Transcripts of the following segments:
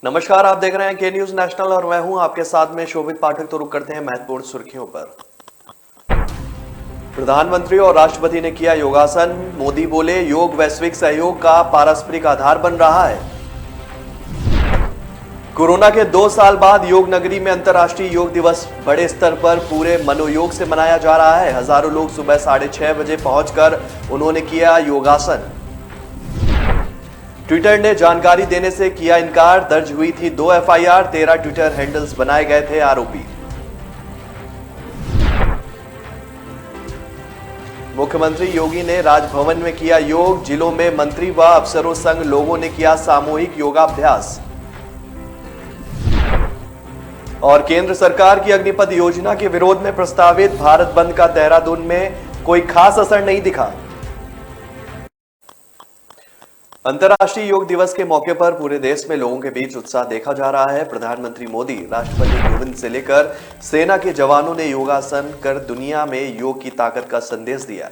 नमस्कार, आप देख रहे हैं के न्यूज नेशनल और मैं हूं आपके साथ में शोभित पाठक। तो रुक करते हैं महत्वपूर्ण सुर्खियों पर। प्रधानमंत्री और राष्ट्रपति ने किया योगासन। मोदी बोले, योग वैश्विक सहयोग का पारस्परिक आधार बन रहा है। कोरोना के 2 साल बाद योग नगरी में अंतर्राष्ट्रीय योग दिवस बड़े स्तर पर पूरे मनोयोग से मनाया जा रहा है। हजारों लोग सुबह 6:30 बजे पहुंचकर उन्होंने किया योगासन। ट्विटर ने जानकारी देने से किया इनकार। दर्ज हुई थी 2 एफआईआर, 13 ट्विटर हैंडल्स बनाए गए थे आरोपी। मुख्यमंत्री योगी ने राजभवन में किया योग। जिलों में मंत्री व अफसरों संग लोगों ने किया सामूहिक योगाभ्यास। और केंद्र सरकार की अग्निपथ योजना के विरोध में प्रस्तावित भारत बंद का देहरादून में कोई खास असर नहीं दिखा। अंतर्राष्ट्रीय योग दिवस के मौके पर पूरे देश में लोगों के बीच उत्साह देखा जा रहा है। प्रधानमंत्री मोदी, राष्ट्रपति कोविंद से लेकर सेना के जवानों ने योगासन कर दुनिया में योग की ताकत का संदेश दिया।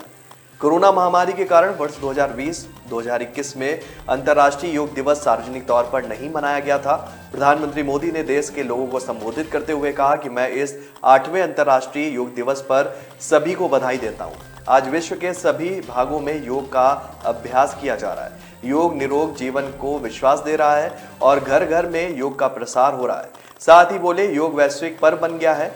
कोरोना महामारी के कारण वर्ष 2020-2021 में अंतर्राष्ट्रीय योग दिवस सार्वजनिक तौर पर नहीं मनाया गया था। प्रधानमंत्री मोदी ने देश के लोगों को संबोधित करते हुए कहा कि मैं इस 8वें अंतर्राष्ट्रीय योग दिवस पर सभी को बधाई देता हूं। आज विश्व के सभी भागों में योग का अभ्यास किया जा रहा है। योग निरोग जीवन को विश्वास दे रहा है और घर घर में योग का प्रसार हो रहा है। साथ ही बोले, योग वैश्विक पर्व बन गया है।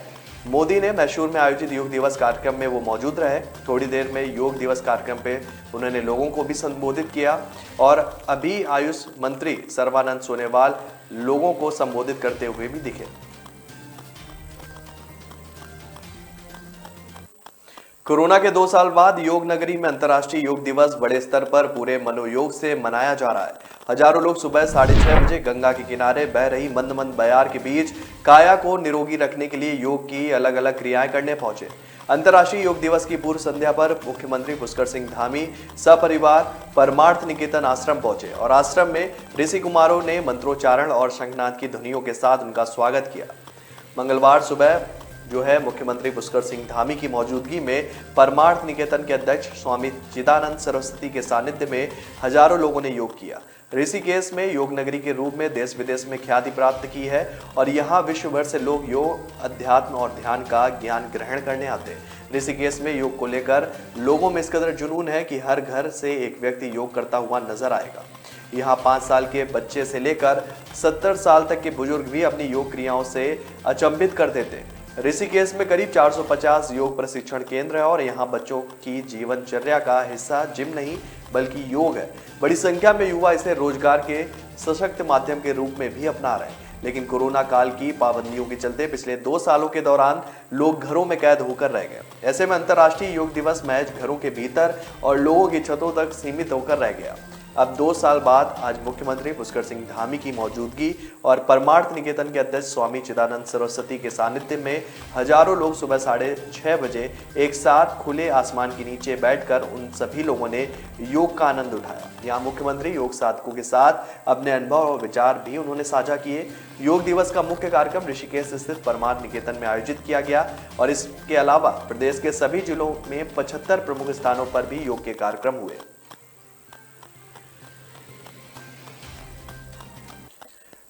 मोदी ने मैसूर में आयोजित योग दिवस कार्यक्रम में वो मौजूद रहे। थोड़ी देर में योग दिवस कार्यक्रम पे उन्होंने लोगों को भी संबोधित किया और अभी आयुष मंत्री सर्बानंद सोनोवाल लोगों को संबोधित करते हुए भी दिखे। कोरोना के 2 साल बाद योग नगरी में अंतर्राष्ट्रीय योग दिवस बड़े स्तर पर पूरे मनोयोग से मनाया जा रहा है। हजारों लोग सुबह 6:30 बजे गंगा के किनारे बह रही मंद मंद बयार के बीच काया को निरोगी रखने के लिए योग की अलग अलग क्रियाएं करने पहुंचे। अंतर्राष्ट्रीय योग दिवस की पूर्व संध्या पर मुख्यमंत्री पुष्कर सिंह धामी सपरिवार परमार्थ निकेतन आश्रम पहुंचे और आश्रम में ऋषि कुमारों ने मंत्रोच्चारण और शंखनाद की ध्वनियों के साथ उनका स्वागत किया। मंगलवार सुबह मुख्यमंत्री पुष्कर सिंह धामी की मौजूदगी में परमार्थ निकेतन के अध्यक्ष स्वामी चिदानंद सरस्वती के सानिध्य में हजारों लोगों ने योग किया। ऋषिकेश में योग नगरी के रूप में देश विदेश में ख्याति प्राप्त की है और यहाँ विश्व भर से लोग योग, अध्यात्म और ध्यान का ज्ञान ग्रहण करने आते हैं। ऋषिकेश में योग को लेकर लोगों में इस कदर जुनून है कि हर घर से एक व्यक्ति योग करता हुआ नजर आएगा। यहाँ 5 साल के बच्चे से लेकर 70 साल तक के बुजुर्ग भी अपनी योग क्रियाओं से अचंभित कर देते हैं। ऋषिकेश में करीब 450 योग प्रशिक्षण केंद्र है और यहाँ बच्चों की जीवनचर्या का हिस्सा जिम नहीं बल्कि योग है। बड़ी संख्या में युवा इसे रोजगार के सशक्त माध्यम के रूप में भी अपना रहे हैं। लेकिन कोरोना काल की पाबंदियों के चलते पिछले 2 सालों के दौरान लोग घरों में कैद होकर रह गए। ऐसे में अंतर्राष्ट्रीय योग दिवस महज घरों के भीतर और लोगों की छतों तक सीमित होकर रह गया। अब 2 साल बाद आज मुख्यमंत्री पुष्कर सिंह धामी की मौजूदगी और परमार्थ निकेतन के अध्यक्ष स्वामी चिदानंद सरस्वती के सानिध्य में हजारों लोग सुबह 6:30 बजे एक साथ खुले आसमान के नीचे बैठकर उन सभी लोगों ने योग का आनंद उठाया। यहाँ मुख्यमंत्री योग साधकों के साथ अपने अनुभव और विचार भी उन्होंने साझा किए। योग दिवस का मुख्य कार्यक्रम ऋषिकेश स्थित परमार्थ निकेतन में आयोजित किया गया और इसके अलावा प्रदेश के सभी जिलों में 75 प्रमुख स्थानों पर भी योग के कार्यक्रम हुए।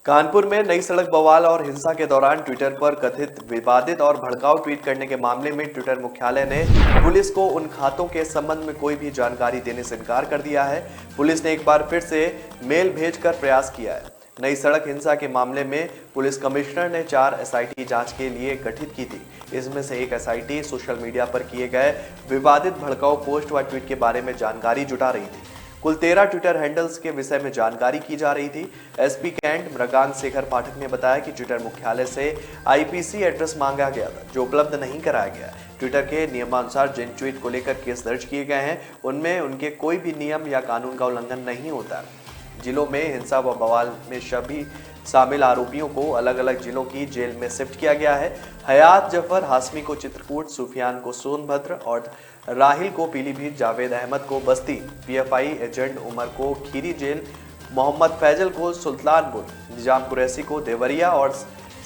कानपुर में नई सड़क बवाल और हिंसा के दौरान ट्विटर पर कथित विवादित और भड़काऊ ट्वीट करने के मामले में ट्विटर मुख्यालय ने पुलिस को उन खातों के संबंध में कोई भी जानकारी देने से इनकार कर दिया है। पुलिस ने एक बार फिर से मेल भेजकर प्रयास किया है। नई सड़क हिंसा के मामले में पुलिस कमिश्नर ने 4 एसआईटी जांच के लिए गठित की थी। इसमें से एक एसआईटी सोशल मीडिया पर किए गए विवादित भड़काऊ पोस्ट व ट्वीट के बारे में जानकारी जुटा रही थी। कुल 13 ट्विटर हैंडल्स के विषय में जानकारी की जा रही थी। एसपी कैंट मृगांक शेखर पाठक ने बताया कि ट्विटर मुख्यालय से आईपीसी एड्रेस मांगा गया था जो उपलब्ध नहीं कराया गया। ट्विटर के नियमानुसार जिन ट्वीट को लेकर केस दर्ज किए गए हैं उनमें उनके कोई भी नियम या कानून का उल्लंघन नहीं होता। जिलों में हिंसा व बवाल में सभी शामिल आरोपियों को अलग अलग जिलों की जेल में शिफ्ट किया गया है। हयात जफर हाशमी को चित्रकूट, सुफियान को सोनभद्र और राहिल को पीलीभीत, जावेद अहमद को बस्ती, पीएफआई एजेंट उमर को खीरी जेल, मोहम्मद फैजल को सुल्तानपुर, निजाम कुरैशी को देवरिया और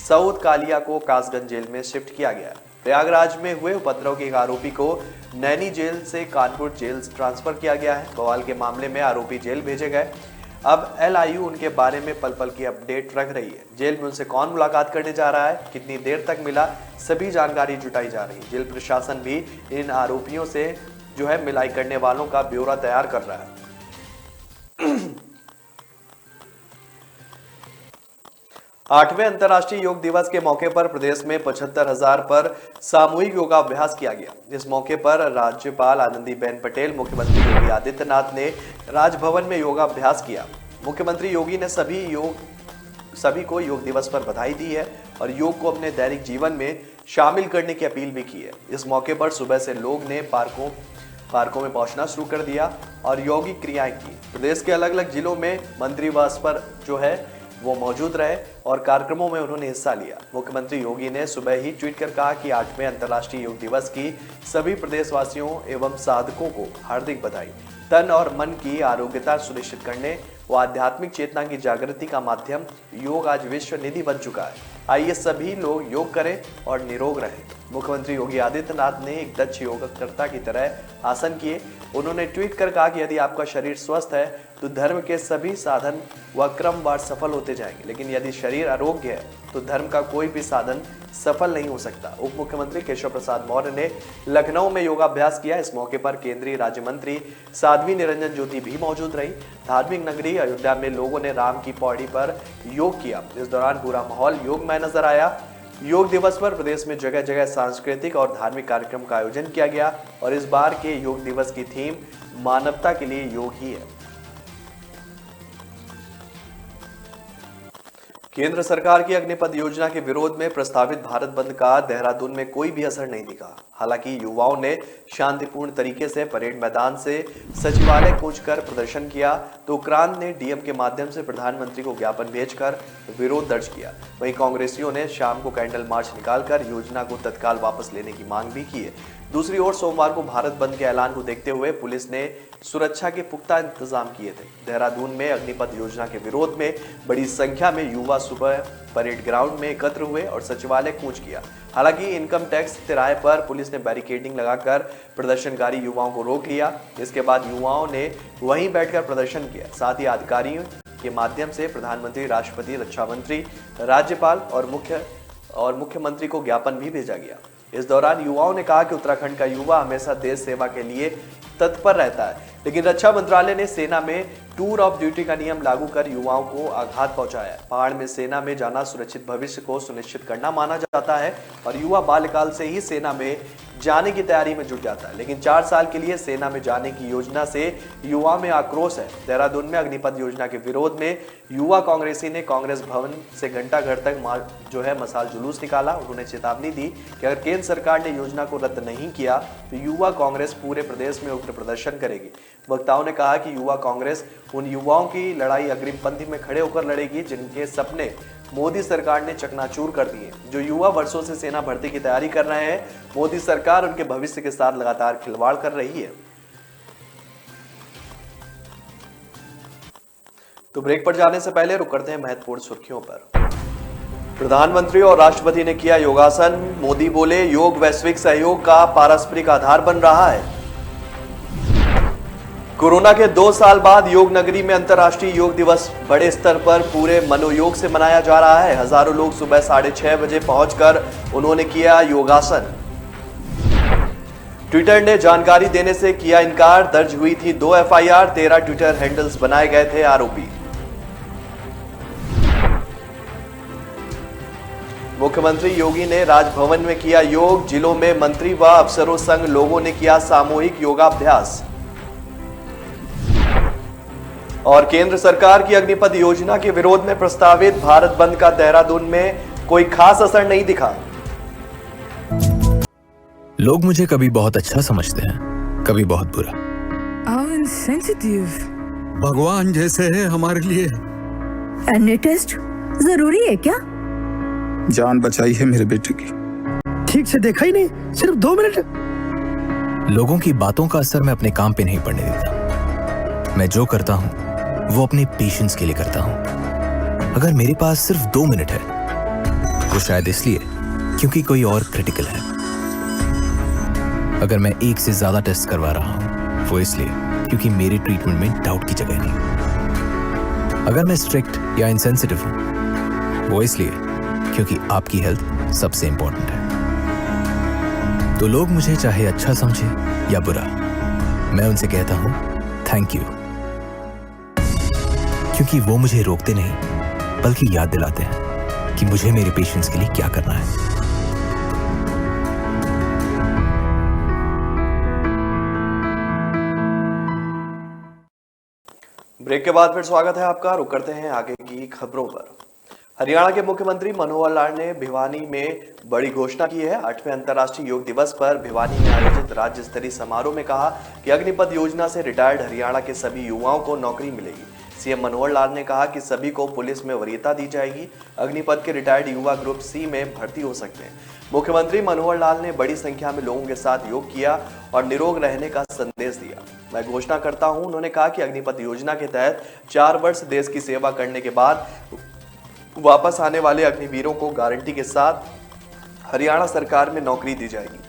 सऊद कालिया को कासगंज जेल में शिफ्ट किया गया। प्रयागराज में हुए उपद्रव के एक आरोपी को नैनी जेल से कानपुर जेल ट्रांसफर किया गया है। बवाल के मामले में आरोपी जेल भेजे गए। अब LIU उनके बारे में पल पल की अपडेट रख रही है। जेल में उनसे कौन मुलाकात करने जा रहा है, कितनी देर तक मिला, सभी जानकारी जुटाई जा रही है। जेल प्रशासन भी इन आरोपियों से जो है मिलाई करने वालों का ब्यौरा तैयार कर रहा है। 8वें अंतर्राष्ट्रीय योग दिवस के मौके पर प्रदेश में 75,000 पर सामूहिक योगाभ्यास किया गया। इस मौके पर राज्यपाल आनंदीबेन पटेल, मुख्यमंत्री योगी आदित्यनाथ ने राजभवन में योगाभ्यास किया। मुख्यमंत्री योगी ने सभी को योग दिवस पर बधाई दी है और योग को अपने दैनिक जीवन में शामिल करने की अपील भी की है। इस मौके पर सुबह से लोग ने पार्कों में पहुंचना शुरू कर दिया और योगिक क्रियाएं की। प्रदेश के अलग अलग जिलों में मंत्रीवास पर जो है वो मौजूद रहे और कार्यक्रमों में उन्होंने हिस्सा लिया। मुख्यमंत्री योगी ने सुबह ही ट्वीट कर कहा कि 8वें अंतर्राष्ट्रीय योग दिवस की सभी प्रदेशवासियों एवं साधकों को हार्दिक बधाई। तन और मन की आरोग्यता सुनिश्चित करने व आध्यात्मिक चेतना की जागृति का माध्यम योग आज विश्व निधि बन चुका है। आइए सभी लोग योग करें और निरोग रहें। मुख्यमंत्री योगी आदित्यनाथ ने एक दक्ष योगकर्ता की तरह आसन किए। उन्होंने ट्वीट कर कहा कि यदि आपका शरीर स्वस्थ है तो धर्म के सभी साधन व क्रमवार सफल होते जाएंगे, लेकिन यदि शरीर अरोग्य है तो धर्म का कोई भी साधन सफल नहीं हो सकता। उप मुख्यमंत्री केशव प्रसाद मौर्य ने लखनऊ में योगाभ्यास किया। इस मौके पर केंद्रीय राज्य मंत्री साध्वी निरंजन ज्योति भी मौजूद रही। धार्मिक नगरी अयोध्या में लोगों ने राम की पौड़ी पर योग किया। इस दौरान पूरा माहौल योगमय नजर आया। योग दिवस पर प्रदेश में जगह जगह सांस्कृतिक और धार्मिक कार्यक्रम का आयोजन किया गया और इस बार के योग दिवस की थीम मानवता के लिए योग ही है। केंद्र सरकार की अग्निपथ योजना के विरोध में प्रस्तावित भारत बंद का देहरादून में कोई भी असर नहीं दिखा। हालांकि युवाओं ने शांतिपूर्ण तरीके से परेड मैदान से सचिवालय कूचकर प्रदर्शन किया तो उक्रांद ने डीएम के माध्यम से प्रधानमंत्री को ज्ञापन भेजकर विरोध दर्ज किया। वहीं कांग्रेसियों ने शाम को कैंडल मार्च निकालकर योजना को तत्काल वापस लेने की मांग भी की है। दूसरी ओर सोमवार को भारत बंद के ऐलान को देखते हुए पुलिस ने सुरक्षा के पुख्ता इंतजाम किए थे। देहरादून में अग्निपथ योजना के विरोध में बड़ी संख्या में युवा सुबह परेड ग्राउंड में एकत्र हुए और सचिवालय कूच किया। हालांकि इनकम टैक्स तिराहे पर पुलिस ने बैरिकेडिंग लगाकर प्रदर्शनकारी युवाओं को रोक लिया। इसके बाद युवाओं ने वहीं बैठकर प्रदर्शन किया। साथ ही अधिकारियों के माध्यम से प्रधानमंत्री, राष्ट्रपति, रक्षा मंत्री, राज्यपाल और मुख्यमंत्री को ज्ञापन भी भेजा गया। इस दौरान युवाओं ने कहा कि उत्तराखंड का युवा हमेशा देश सेवा के लिए तत्पर रहता है, लेकिन रक्षा मंत्रालय ने सेना में टूर ऑफ ड्यूटी का नियम लागू कर युवाओं को आघात पहुंचाया। पहाड़ में सेना में जाना सुरक्षित भविष्य को सुनिश्चित करना माना जाता है और युवा बाल्यकाल से ही सेना में जाने की तैयारी में जुट जाता है, लेकिन 4 साल के लिए सेना में जाने की योजना से युवा में आक्रोश है। देहरादून में अग्निपथ योजना के विरोध में युवा कांग्रेसी ने कांग्रेस भवन से घंटाघर तक मसाल जुलूस निकाला। उन्होंने चेतावनी दी कि अगर केंद्र सरकार ने योजना को रद्द नहीं किया तो युवा कांग्रेस पूरे प्रदेश में उग्र प्रदर्शन करेगी। वक्ताओं ने कहा कि युवा कांग्रेस उन युवाओं की लड़ाई अग्रिम पंक्ति में खड़े होकर लड़ेगी जिनके सपने मोदी सरकार ने चकनाचूर कर दिए। जो युवा वर्षों से सेना भर्ती की तैयारी कर रहे हैं, मोदी सरकार उनके भविष्य के साथ लगातार खिलवाड़ कर रही है। तो ब्रेक पर जाने से पहले रुक करते हैं महत्वपूर्ण सुर्खियों पर। प्रधानमंत्री और राष्ट्रपति ने किया योगासन। मोदी बोले, योग वैश्विक सहयोग का पारस्परिक आधार बन रहा है। कोरोना के 2 साल बाद योग नगरी में अंतर्राष्ट्रीय योग दिवस बड़े स्तर पर पूरे मनोयोग से मनाया जा रहा है। हजारों लोग सुबह 6:30 बजे पहुंचकर उन्होंने किया योगासन। ट्विटर ने जानकारी देने से किया इनकार। दर्ज हुई थी 2 FIR, 13 ट्विटर हैंडल्स बनाए गए थे आरोपी। मुख्यमंत्री योगी ने राजभवन में किया योग। जिलों में मंत्री व अफसरों संग लोगों ने किया सामूहिक योगाभ्यास। और केंद्र सरकार की अग्निपथ योजना के विरोध में प्रस्तावित भारत बंद का देहरादून में कोई खास असर नहीं दिखा। लोग मुझे कभी बहुत अच्छा समझते हैं, कभी बहुत बुरा। भगवान जैसे है हमारे लिए। एनुअल टेस्ट जरूरी है क्या? जान बचाई है मेरे बेटे की। ठीक से देखा ही नहीं, सिर्फ 2 मिनट। लोगों की बातों का असर मैं अपने काम पे नहीं पड़ने देता। मैं जो करता हूं वो अपने पेशेंस के लिए करता हूं। अगर मेरे पास सिर्फ 2 मिनट है तो शायद इसलिए क्योंकि कोई और क्रिटिकल है। अगर मैं 1 से ज्यादा टेस्ट करवा रहा हूं वो इसलिए क्योंकि मेरे ट्रीटमेंट में डाउट की जगह नहीं। अगर मैं स्ट्रिक्ट या इनसेंसिटिव हूं, वो इसलिए क्योंकि आपकी हेल्थ सबसे इंपॉर्टेंट है। तो लोग मुझे चाहे अच्छा समझे या बुरा, मैं उनसे कहता हूं थैंक यू, क्योंकि वो मुझे रोकते नहीं बल्कि याद दिलाते हैं कि मुझे मेरे पेशेंट्स के लिए क्या करना है। ब्रेक के बाद फिर स्वागत है आपका। रुक करते हैं आगे की खबरों पर। हरियाणा के मुख्यमंत्री मनोहर लाल ने भिवानी में बड़ी घोषणा की है। 8वें अंतर्राष्ट्रीय योग दिवस पर भिवानी में आयोजित राज्य स्तरीय समारोह में कहा कि अग्निपथ योजना से रिटायर्ड हरियाणा के सभी युवाओं को नौकरी मिलेगी। सीएम मनोहर लाल ने कहा कि सभी को पुलिस में वरीयता दी जाएगी। अग्निपथ के रिटायर्ड युवा ग्रुप सी में भर्ती हो सकते हैं। मुख्यमंत्री मनोहर लाल ने बड़ी संख्या में लोगों के साथ योग किया और निरोग रहने का संदेश दिया। मैं घोषणा करता हूं, उन्होंने कहा कि अग्निपथ योजना के तहत 4 वर्ष देश की सेवा करने के बाद वापस आने वाले अग्निवीरों को गारंटी के साथ हरियाणा सरकार में नौकरी दी जाएगी।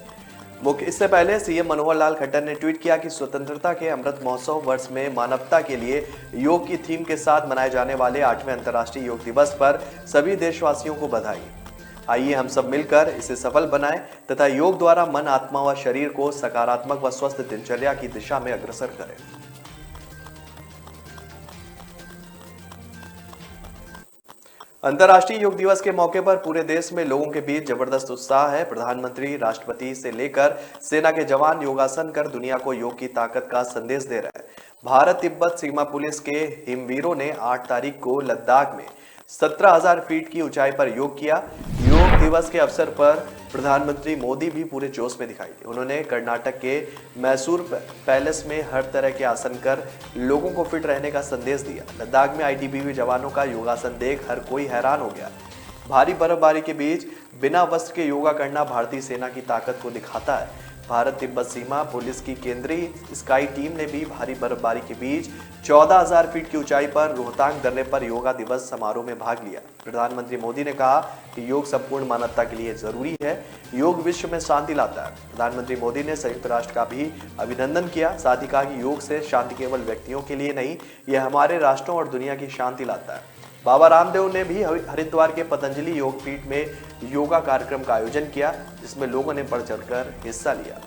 इससे पहले सीएम मनोहर लाल खट्टर ने ट्वीट किया कि स्वतंत्रता के अमृत महोत्सव वर्ष में मानवता के लिए योग की थीम के साथ मनाए जाने वाले 8वें अंतर्राष्ट्रीय योग दिवस पर सभी देशवासियों को बधाई। आइए हम सब मिलकर इसे सफल बनाएं तथा योग द्वारा मन, आत्मा व शरीर को सकारात्मक व स्वस्थ दिनचर्या की दिशा में अग्रसर करें। अंतर्राष्ट्रीय योग दिवस के मौके पर पूरे देश में लोगों के बीच जबरदस्त उत्साह है। प्रधानमंत्री, राष्ट्रपति से लेकर सेना के जवान योगासन कर दुनिया को योग की ताकत का संदेश दे रहे हैं। भारत तिब्बत सीमा पुलिस के हिमवीरों ने 8 तारीख को लद्दाख में 17,000 फीट की ऊंचाई पर योग किया। योग दिवस के अवसर पर प्रधानमंत्री मोदी भी पूरे जोश में दिखाई दी। उन्होंने कर्नाटक के मैसूर पैलेस में हर तरह के आसन कर लोगों को फिट रहने का संदेश दिया। लद्दाख में आईटीबीपी जवानों का योगासन देख हर कोई हैरान हो गया। भारी बर्फबारी के बीच बिना वस्त्र के योगा करना भारतीय सेना की ताकत को दिखाता है। भारत तिब्बत सीमा पुलिस की केंद्रीय स्काई टीम ने भी भारी बर्फबारी के बीच 14,000 फीट की ऊंचाई पर रोहतांग दर्रे पर योगा दिवस समारोह में भाग लिया। प्रधानमंत्री मोदी ने कहा कि योग संपूर्ण मानवता के लिए जरूरी है। योग विश्व में शांति लाता है। प्रधानमंत्री मोदी ने संयुक्त राष्ट्र का भी अभिनंदन किया। साथ ही कहा कि योग से शांति केवल व्यक्तियों के लिए नहीं, यह हमारे राष्ट्रों और दुनिया की शांति लाता है। बाबा रामदेव ने भी हरिद्वार के पतंजलि योग पीठ में योगा कार्यक्रम का आयोजन किया, जिसमें लोगों ने बढ़ चढ़कर हिस्सा लिया।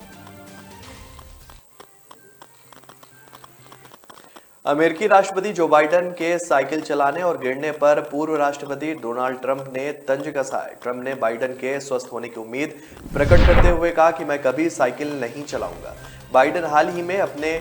अमेरिकी राष्ट्रपति जो बाइडेन के साइकिल चलाने और गिरने पर पूर्व राष्ट्रपति डोनाल्ड ट्रंप ने तंज कसा है। ट्रंप ने बाइडेन के स्वस्थ होने की उम्मीद प्रकट करते हुए कहा कि मैं कभी साइकिल नहीं चलाऊंगा। बाइडेन हाल ही में अपने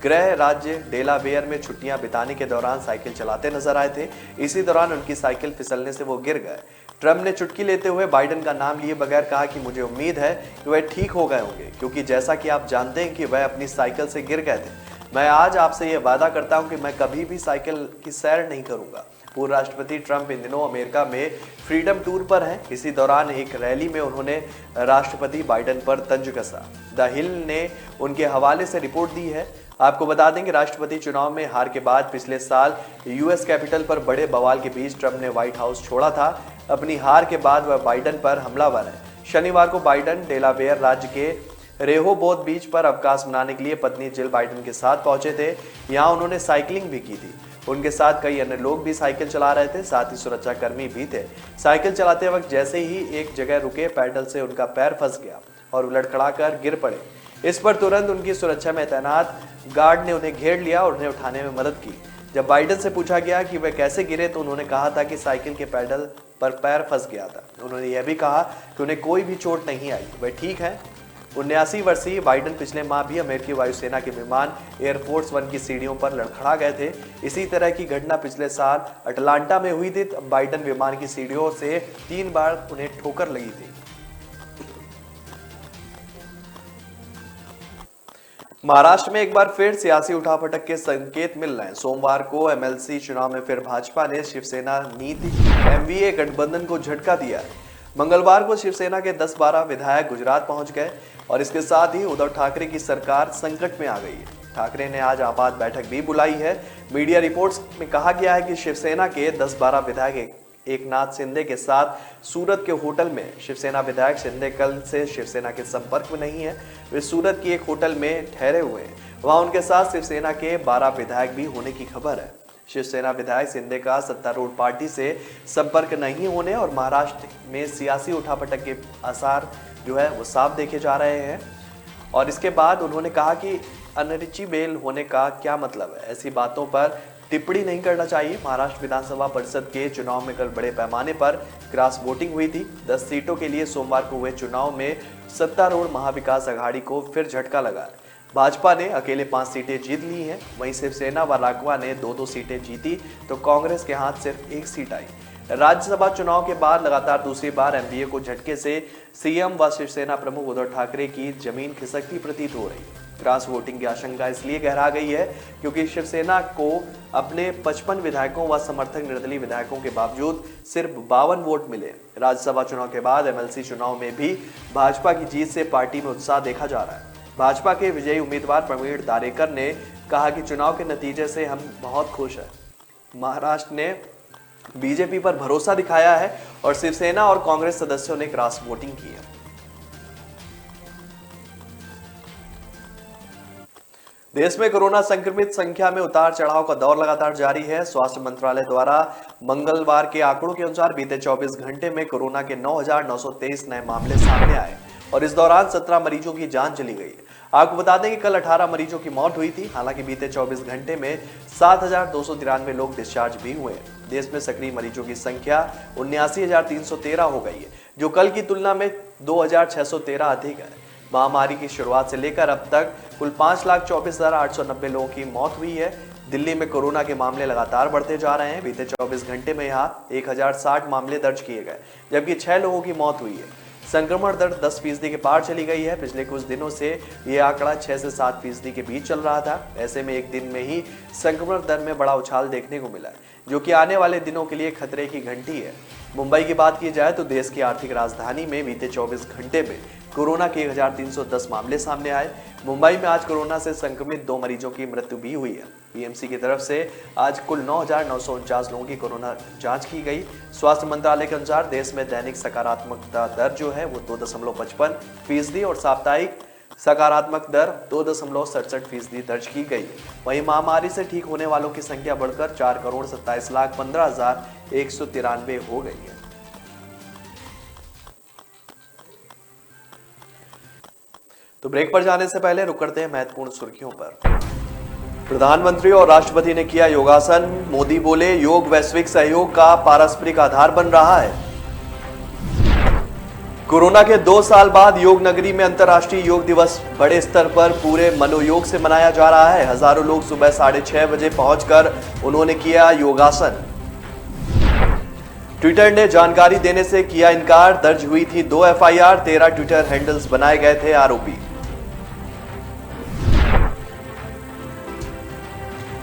गृह राज्य डेलावेयर में छुट्टियां बिताने के दौरान साइकिल चलाते नजर आए थे। इसी दौरान उनकी साइकिल फिसलने से वो गिर गए। ट्रंप ने चुटकी लेते हुए बाइडेन का नाम लिए बगैर कहा कि मुझे उम्मीद है कि वह ठीक हो गए होंगे, क्योंकि जैसा कि आप जानते हैं कि वह अपनी साइकिल से गिर गए थे। मैं आज आपसे यह वादा करता हूं कि मैं कभी भी साइकिल की सैर नहीं करूंगा। पूर्व राष्ट्रपति ट्रंप इन दिनों अमेरिका में फ्रीडम टूर पर हैं। इसी दौरान एक रैली में उन्होंने राष्ट्रपति बाइडेन पर तंज कसा। द हिल ने उनके हवाले से रिपोर्ट दी है। आपको बता दें कि राष्ट्रपति चुनाव में हार के बाद पिछले साल यूएस कैपिटल पर बड़े बवाल के बीच ट्रंप ने व्हाइट हाउस छोड़ा था। अपनी हार के बाद वह बाइडेन पर हमलावर है। शनिवार को बाइडेन डेलावेयर राज्य के रेहोबोथ बीच पर अवकाश मनाने के लिए पत्नी जिल बाइडेन के साथ पहुंचे थे। यहां उन्होंने साइकिलिंग भी की थी। उनके साथ कई अन्य लोग भी साइकिल चला रहे थे, साथ ही सुरक्षाकर्मी भी थे। साइकिल चलाते वक्त जैसे ही एक जगह रुके, पैडल से उनका पैर फंस गया और लड़खड़ाकर गिर पड़े। इस पर तुरंत उनकी सुरक्षा में तैनात गार्ड ने उन्हें घेर लिया और उन्हें उठाने में मदद की। जब बाइडेन से पूछा गया कि वे कैसे गिरे, तो उन्होंने कहा था कि साइकिल के पैडल पर पैर फंस गया था। उन्होंने यह भी कहा कि उन्हें कोई भी चोट नहीं आई, वे ठीक हैं। 79 वर्षीय बाइडेन पिछले माह भी अमेरिकी वायुसेना के विमान एयरफोर्स 1 की सीढ़ियों पर लड़खड़ा गए थे। इसी तरह की घटना पिछले साल अटलांटा में हुई थी। बाइडेन विमान की सीढ़ियों से 3 बार उन्हें ठोकर लगी थी। महाराष्ट्र में एक बार फिर सियासी उठापटक के संकेत मिल रहे हैं। सोमवार को एमएलसी चुनाव में फिर भाजपा ने शिवसेना नीति एमवीए गठबंधन को झटका दिया है। मंगलवार को शिवसेना के 10-12 विधायक गुजरात पहुंच गए और इसके साथ ही उद्धव ठाकरे की सरकार संकट में आ गई है। ठाकरे ने आज आपात बैठक भी बुलाई है। मीडिया रिपोर्ट्स में कहा गया है कि शिवसेना के 10-12 विधायक एकनाथ शिंदे के साथ सूरत के होटल में, शिवसेना विधायक शिंदे कल से शिवसेना के संपर्क में नहीं है। वे सूरत की एक होटल में ठहरे हुए हैं। वहां उनके साथ शिवसेना के 12 विधायक भी होने की खबर है। शिवसेना विधायक शिंदे का सत्तारूढ़ पार्टी से संपर्क नहीं होने और महाराष्ट्र में सियासी उठापटक के आसार जो है वो साफ देखे जा रहे हैं। और इसके बाद उन्होंने कहा कि अनरिचेबल होने का क्या मतलब है, ऐसी बातों पर टिप्पणी नहीं करना चाहिए। महाराष्ट्र विधानसभा परिषद के चुनाव में कल बड़े पैमाने पर क्रॉस वोटिंग हुई थी। 10 सीटों के लिए सोमवार को हुए चुनाव में सत्तारूढ़ महाविकास अघाड़ी को फिर झटका लगा। भाजपा ने अकेले 5 सीटें जीत ली हैं, वहीं शिवसेना व राघवा ने 2-2 सीटें जीती तो कांग्रेस के हाथ सिर्फ 1 सीट आई। राज्यसभा चुनाव के बाद लगातार दूसरी बार एनडीए को झटके से सीएम व शिवसेना प्रमुख उद्धव ठाकरे की जमीन खिसकती प्रतीत हो रही है। क्रॉस वोटिंग की आशंका इसलिए गहरा गई है क्योंकि शिवसेना को अपने 55 विधायकों व समर्थक निर्दलीय विधायकों के बावजूद सिर्फ 52 वोट मिले। राज्यसभा चुनाव के बाद एमएलसी चुनाव में भी भाजपा की जीत से पार्टी में उत्साह देखा जा रहा है। भाजपा के विजयी उम्मीदवार प्रवीण दारेकर ने कहा कि चुनाव के नतीजे से हम बहुत खुश हैं। महाराष्ट्र ने बीजेपी पर भरोसा दिखाया है और शिवसेना और कांग्रेस सदस्यों ने क्रॉस वोटिंग की है। देश में कोरोना संक्रमित संख्या में उतार चढ़ाव का दौर लगातार जारी है। स्वास्थ्य मंत्रालय द्वारा मंगलवार के आंकड़ों के अनुसार बीते 24 घंटे में कोरोना के 9,923 नए मामले सामने आए और इस दौरान 17 मरीजों की जान चली गई। आपको बता दें कि कल 18 मरीजों की मौत हुई थी। हालांकि बीते 24 घंटे में 7,293 लोग डिस्चार्ज भी हुए। देश में सक्रिय मरीजों की संख्या 79,313 हो गई है, जो कल की तुलना में 2,613 अधिक है। महामारी की शुरुआत से लेकर अब तक कुल 5,24,890 लोगों की मौत हुई है। दिल्ली में कोरोना के मामले लगातार बढ़ते जा रहे हैं। बीते 24 घंटे में यहाँ 1,060 मामले दर्ज किए गए, जबकि 6 लोगों की मौत हुई है। संक्रमण दर 10% के पार चली गई है। पिछले कुछ दिनों से ये आंकड़ा 6 से 7% के बीच चल रहा था। ऐसे में एक दिन में ही संक्रमण दर में बड़ा उछाल देखने को मिला है, जो कि आने वाले दिनों के लिए खतरे की घंटी है। मुंबई की बात की जाए तो देश की आर्थिक राजधानी में बीते 24 घंटे में कोरोना के 1,310 मामले सामने आए। मुंबई में आज कोरोना से संक्रमित 2 मरीजों की मृत्यु भी हुई है। पीएमसी की तरफ से आज कुल 9,949 लोगों की कोरोना जांच की गई। स्वास्थ्य मंत्रालय के अनुसार देश में दैनिक सकारात्मकता दर जो है वो 2.55% और साप्ताहिक सकारात्मक दर 2.67% दर्ज की गई है। वहीं महामारी से ठीक होने वालों की संख्या बढ़कर 4,27,15,193 हो गई है। तो ब्रेक पर जाने से पहले रुक करते हैं महत्वपूर्ण सुर्खियों पर। प्रधानमंत्री और राष्ट्रपति ने किया योगासन। मोदी बोले, योग वैश्विक सहयोग का पारस्परिक आधार बन रहा है। कोरोना के 2 साल बाद योग नगरी में अंतर्राष्ट्रीय योग दिवस बड़े स्तर पर पूरे मनोयोग से मनाया जा रहा है। हजारों लोग सुबह 6:30 बजे पहुंचकर उन्होंने किया योगासन। ट्विटर ने जानकारी देने से किया इनकार। दर्ज हुई थी 2 एफआईआर, 13 ट्विटर हैंडल्स बनाए गए थे आरोपी।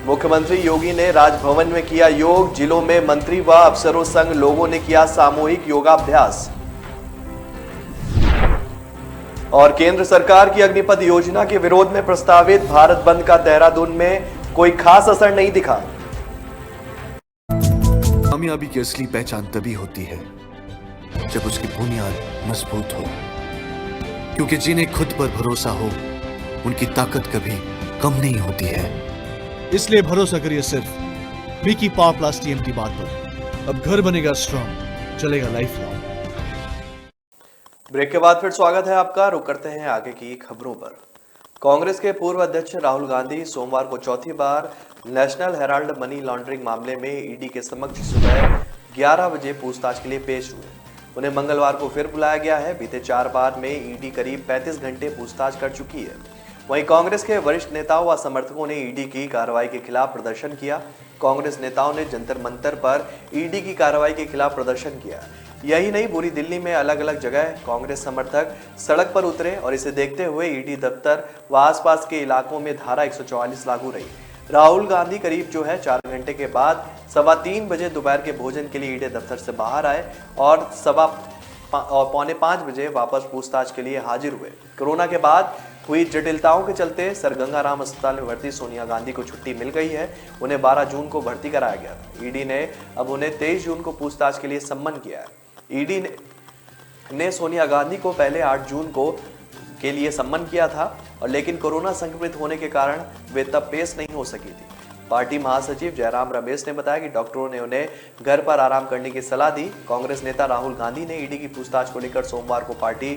मुख्यमंत्री योगी ने राजभवन में किया योग। जिलों में मंत्री व अफसरों संग लोगों ने किया सामूहिक योगाभ्यास। और केंद्र सरकार की अग्निपथ योजना के विरोध में प्रस्तावित भारत बंद का देहरादून में कोई खास असर नहीं दिखा। कामयाबी की असली पहचान तभी होती है जब उसकी बुनियाद मजबूत हो, क्योंकि जिन्हें खुद पर भरोसा हो उनकी ताकत कभी कम नहीं होती है। इसलिए भरोसा करिए सिर्फ विकी पावर प्लस टीएमटी बात पर। अब घर बनेगा स्ट्रॉन्ग, चलेगा लाइफ लॉन्ग। ब्रेक के बाद फिर स्वागत है आपका। रुक करते हैं आगे की खबरों पर। कांग्रेस के पूर्व अध्यक्ष राहुल गांधी सोमवार को चौथी बार नेशनल हेराल्ड मनी लॉन्ड्रिंग मामले में ईडी के समक्ष सुबह 11 बजे पूछताछ के लिए पेश हुए। उन्हें मंगलवार को फिर बुलाया गया है। बीते 4 बार में ईडी करीब 35 घंटे पूछताछ कर चुकी है। वहीं कांग्रेस के वरिष्ठ नेताओं व समर्थकों ने ईडी की कार्रवाई के खिलाफ प्रदर्शन किया। कांग्रेस नेताओं ने जंतर मंतर पर ईडी की कार्रवाई के खिलाफ प्रदर्शन किया। यही नहीं, पूरी दिल्ली में अलग अलग जगह कांग्रेस समर्थक सड़क पर उतरे और इसे देखते हुए ईडी दफ्तर व आसपास के इलाकों में धारा 144 लागू रही। राहुल गांधी करीब 4 घंटे के बाद 3:15 बजे दोपहर के भोजन के लिए ईडी दफ्तर से बाहर आए और 4:45 बजे वापस पूछताछ के लिए हाजिर हुए। कोरोना के बाद हुई जटिलताओं के चलते सर गंगाराम अस्पताल में भर्ती सोनिया गांधी को छुट्टी मिल गई है। उन्हें 12 जून को भर्ती कराया गया था। ईडी ने अब उन्हें 23 जून को पूछताछ के लिए सम्मन किया है। ईडी ने सोनिया गांधी को पहले 8 जून को के लिए सम्मन किया था, और लेकिन कोरोना संक्रमित होने के कारण वे तब पेश नहीं हो सकी थी। पार्टी महासचिव जयराम रमेश ने बताया कि डॉक्टरों ने उन्हें घर पर आराम करने की सलाह दी। कांग्रेस नेता राहुल गांधी ने ईडी की पूछताछ को लेकर सोमवार को पार्टी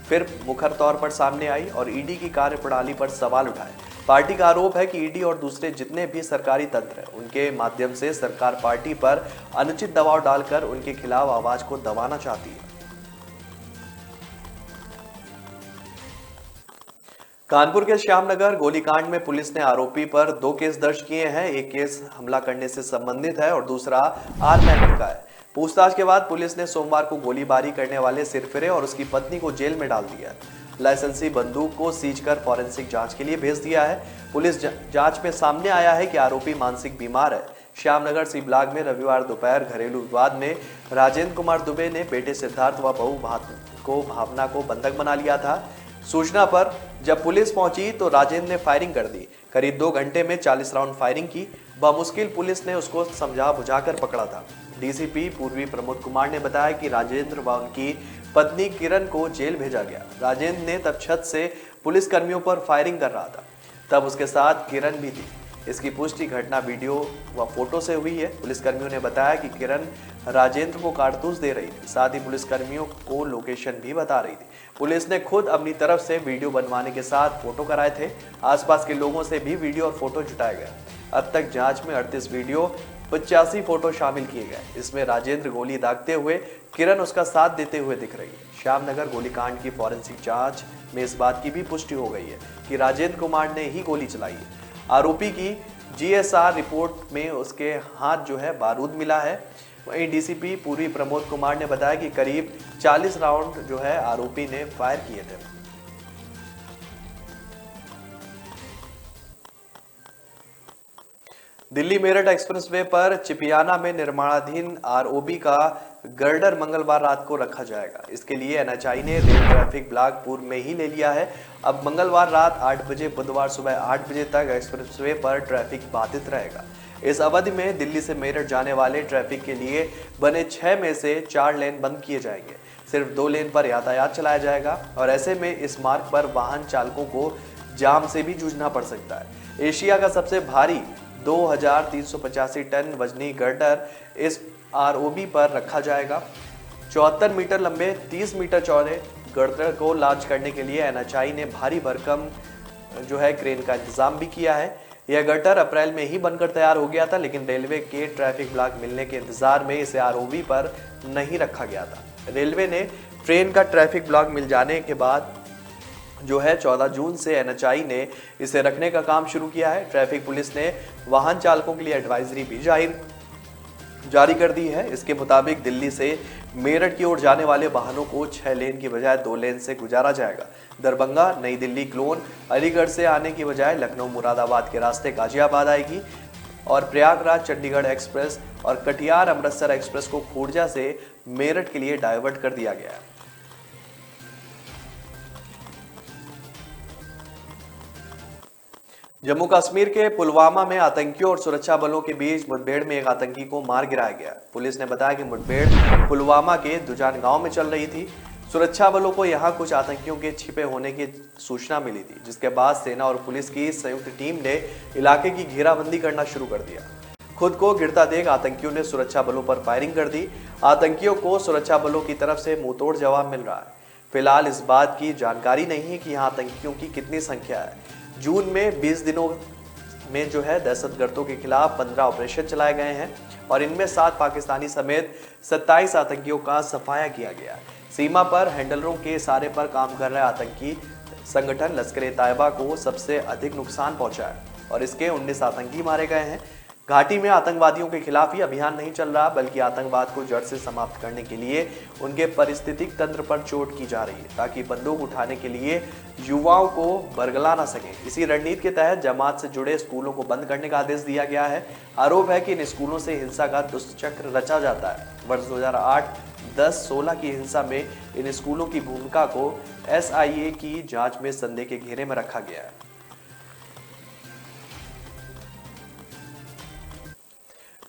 फिर मुखर तौर पर सामने आई और ईडी की कार्यप्रणाली पर सवाल उठाए। पार्टी का आरोप है कि ईडी और दूसरे जितने भी सरकारी तंत्र हैं, उनके माध्यम से सरकार पार्टी पर अनुचित दबाव डालकर उनके खिलाफ आवाज को दबाना चाहती है। कानपुर के श्यामनगर गोलीकांड में पुलिस ने आरोपी पर 2 केस दर्ज किए हैं। एक केस हमला करने से संबंधित है और दूसरा आर्मैनिक का है। पूछताछ के बाद पुलिस ने सोमवार को गोलीबारी करने वाले सिरफिरे और उसकी पत्नी को जेल में डाल दिया। लाइसेंसी बंदूक को सीज कर फॉरेंसिक जांच के लिए भेज दिया है। पुलिस जांच में सामने आया है कि आरोपी मानसिक बीमार है। श्यामनगर सी ब्लॉक में रविवार दोपहर घरेलू विवाद में राजेंद्र कुमार दुबे ने बेटे सिद्धार्थ व बहू भावना को बंधक बना लिया था। सूचना पर जब पुलिस पहुंची तो राजेंद्र ने फायरिंग कर दी। करीब 2 घंटे में 40 राउंड फायरिंग की। बमुश्किल पुलिस ने उसको समझा बुझाकर पकड़ा था। डीसीपी पूर्वी प्रमोद कुमार ने बताया कि राजेंद्र व उनकी पत्नी किरण को जेल भेजा गया। राजेंद्र ने तब छत से पुलिस कर्मियों पर फायरिंग कर रहा था, तब उसके साथ किरण भी थी। इसकी पुष्टि घटना वीडियो व फोटो से हुई है। पुलिसकर्मियों ने बताया कि किरण राजेंद्र को कारतूस दे रही थी, साथ ही पुलिसकर्मियों को लोकेशन भी बता रही थी। पुलिस ने खुद अपनी तरफ से वीडियो बनवाने के साथ फोटो कराए थे। आसपास के लोगों से भी वीडियो और फोटो जुटाया गया। अब तक जांच में 38 वीडियो 85 फोटो शामिल किए गए। इसमें राजेंद्र गोली दागते हुए, किरण उसका साथ देते हुए दिख रही है। श्यामनगर गोलीकांड की फॉरेंसिक जांच में इस बात की भी पुष्टि हो गई है कि राजेंद्र कुमार ने ही गोली चलाई है। आरोपी की जीएसआर रिपोर्ट में उसके हाथ बारूद मिला है। वहीं डीसीपी पूर्वी प्रमोद कुमार ने बताया कि करीब 40 राउंड आरोपी ने फायर किए थे। दिल्ली मेरठ एक्सप्रेसवे पर चिपियाना में निर्माणाधीन आरओबी का गर्डर मंगलवार रात को रखा जाएगा। इसके लिए एनएचआई ने रेल ट्रैफिक ब्लॉक पूर्व में ही ले लिया है। अब मंगलवार रात 8 बजे, बुधवार सुबह 8 बजे तक एक्सप्रेसवे पर ट्रैफिक बाधित रहेगा। इस अवधि में दिल्ली से मेरठ जाने वाले ट्रैफिक के लिए बने 6 में से 4 लेन बंद किए जाएंगे। सिर्फ 2 लेन पर यातायात चलाया जाएगा और ऐसे में इस मार्ग पर वाहन चालकों को जाम से भी जूझना पड़ सकता है। एशिया का सबसे भारी 2385 टन वजनी गर्डर इस आरओबी पर रखा जाएगा। 74 मीटर लंबे 30 मीटर चौड़े गर्डर को लॉन्च करने के लिए एनएचआई ने भारी भरकम क्रेन का इंतजाम भी किया है। यह गर्डर अप्रैल में ही बनकर तैयार हो गया था, लेकिन रेलवे के ट्रैफिक ब्लॉक मिलने के इंतजार में इसे आरओबी पर नहीं रखा गया था। रेलवे ने ट्रेन का ट्रैफिक ब्लॉक मिल जाने के बाद 14 जून से एनएचआई ने इसे रखने का काम शुरू किया है। ट्रैफिक पुलिस ने वाहन चालकों के लिए एडवाइजरी भी जारी कर दी है। इसके मुताबिक दिल्ली से मेरठ की ओर जाने वाले वाहनों को 6 लेन की बजाय 2 लेन से गुजारा जाएगा। दरभंगा, नई दिल्ली, क्लोन, अलीगढ़ से आने की बजाय लखनऊ, मुरादाबाद के रास्ते गाजियाबाद आएगी और प्रयागराज चंडीगढ़ एक्सप्रेस और कटिहार अमृतसर एक्सप्रेस को खुर्जा से मेरठ के लिए डाइवर्ट कर दिया गया है। जम्मू कश्मीर के पुलवामा में आतंकियों और सुरक्षा बलों के बीच मुठभेड़ में एक आतंकी को मार गिराया गया। पुलिस ने बताया कि मुठभेड़ पुलवामा के दुजान गांव में चल रही थी। सुरक्षा बलों को यहां कुछ आतंकियों के छिपे होने की सूचना मिली थी, जिसके बाद सेना और पुलिस की संयुक्त टीम ने इलाके की घेराबंदी करना शुरू कर दिया। खुद को गिरता देख आतंकियों ने सुरक्षा बलों पर फायरिंग कर दी। आतंकियों को सुरक्षा बलों की तरफ से मुंहतोड़ जवाब मिल रहा है। फिलहाल इस बात की जानकारी नहीं है कि यहाँ आतंकियों की कितनी संख्या है। जून में 20 दिनों में दहशतगर्दों के खिलाफ 15 ऑपरेशन चलाए गए हैं और इनमें 7 पाकिस्तानी समेत 27 आतंकियों का सफाया किया गया। सीमा पर हैंडलरों के इशारे पर काम कर रहे आतंकी संगठन लश्कर-ए-तैयबा को सबसे अधिक नुकसान पहुंचा है और इसके 19 आतंकी मारे गए हैं। घाटी में आतंकवादियों के खिलाफ ही अभियान नहीं चल रहा, बल्कि आतंकवाद को जड़ से समाप्त करने के लिए उनके पारिस्थितिक तंत्र पर चोट की जा रही है, ताकि बंदूक उठाने के लिए युवाओं को बरगला ना सके। इसी रणनीति के तहत जमात से जुड़े स्कूलों को बंद करने का आदेश दिया गया है। आरोप है कि इन स्कूलों से हिंसा का दुष्चक्र रचा जाता है। वर्ष 2008-10-16 की हिंसा में इन स्कूलों की भूमिका को SIA की जांच में संदेह के घेरे में रखा गया है।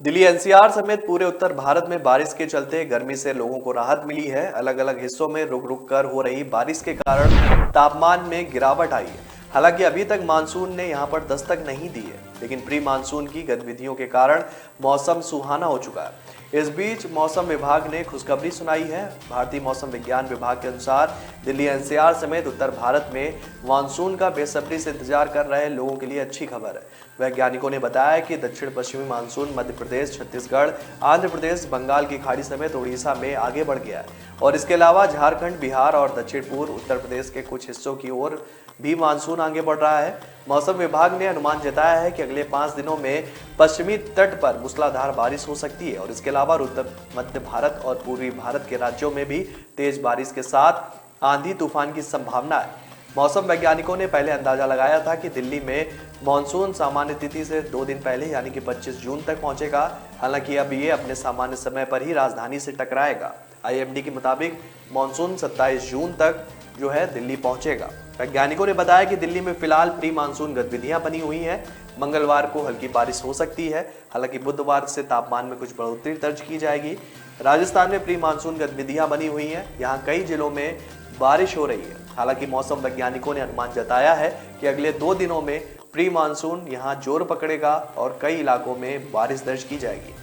दिल्ली NCR समेत पूरे उत्तर भारत में बारिश के चलते गर्मी से लोगों को राहत मिली है। अलग अलग हिस्सों में रुक रुक कर हो रही बारिश के कारण तापमान में गिरावट आई है। हालांकि अभी तक मानसून ने यहां पर दस्तक नहीं दी है, लेकिन प्री मानसून की गतिविधियों के कारण मौसम सुहाना हो चुका है। इस बीच मौसम विभाग ने खुशखबरी सुनाई है। भारतीय मौसम विज्ञान विभाग के अनुसार दिल्ली एनसीआर समेत उत्तर भारत में मानसून का बेसब्री से इंतजार कर रहे लोगों के लिए अच्छी खबर है। वैज्ञानिकों ने बताया कि दक्षिण पश्चिमी मानसून मध्य प्रदेश, छत्तीसगढ़, आंध्र प्रदेश, बंगाल की खाड़ी समेत उड़ीसा में आगे बढ़ गया है और इसके अलावा झारखंड, बिहार और दक्षिण पूर्व उत्तर प्रदेश के कुछ हिस्सों की ओर भी मानसून आगे बढ़ रहा है। मौसम विभाग ने अनुमान जताया है कि अगले 5 दिनों में पश्चिमी तट पर मूसलाधार बारिश हो सकती है और इसके अलावा उत्तर मध्य भारत और पूर्वी भारत के राज्यों में भी तेज बारिश के साथ आंधी तूफान की संभावना है। मौसम वैज्ञानिकों ने पहले अंदाजा लगाया था कि दिल्ली में मानसून सामान्य तिथि से 2 दिन पहले यानी कि 25 जून तक पहुंचेगा। हालांकि अब ये अपने सामान्य समय पर ही राजधानी से टकराएगा। आईएमडी के मुताबिक मानसून 27 जून तक जो है दिल्ली पहुंचेगा। वैज्ञानिकों ने बताया कि दिल्ली में फिलहाल प्री मानसून गतिविधियां बनी हुई हैं। मंगलवार को हल्की बारिश हो सकती है। हालांकि बुधवार से तापमान में कुछ बढ़ोतरी दर्ज की जाएगी। राजस्थान में प्री मानसून गतिविधियां बनी हुई हैं। यहां कई जिलों में बारिश हो रही है। हालांकि मौसम वैज्ञानिकों ने अनुमान जताया है कि अगले 2 दिनों में प्री मानसून यहां जोर पकड़ेगा और कई इलाकों में बारिश दर्ज की जाएगी।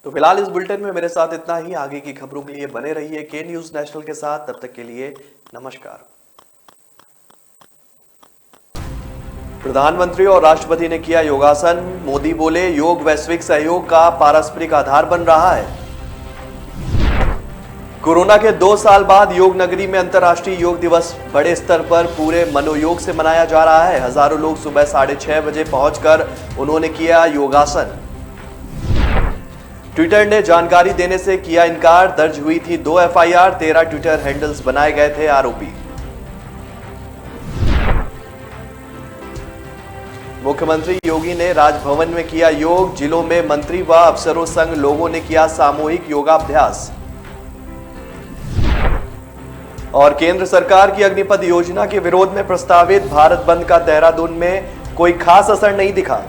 तो फिलहाल इस बुलेटिन में मेरे साथ इतना ही। आगे की खबरों के लिए बने रहिए के न्यूज नेशनल के साथ। तब तक के लिए नमस्कार। प्रधानमंत्री और राष्ट्रपति ने किया योगासन। मोदी बोले, योग वैश्विक सहयोग का पारस्परिक आधार बन रहा है। कोरोना के 2 साल बाद योग नगरी में अंतर्राष्ट्रीय योग दिवस बड़े स्तर पर पूरे मनोयोग से मनाया जा रहा है। हजारों लोग सुबह 6:30 बजे पहुंचकर उन्होंने किया योगासन। ट्विटर ने जानकारी देने से किया इनकार। दर्ज हुई थी 2 एफआईआर, 13 ट्विटर हैंडल्स बनाए गए थे आरोपी। मुख्यमंत्री योगी ने राजभवन में किया योग। जिलों में मंत्री व अफसरों संग लोगों ने किया सामूहिक योगाभ्यास। और केंद्र सरकार की अग्निपथ योजना के विरोध में प्रस्तावित भारत बंद का देहरादून में कोई खास असर नहीं दिखा।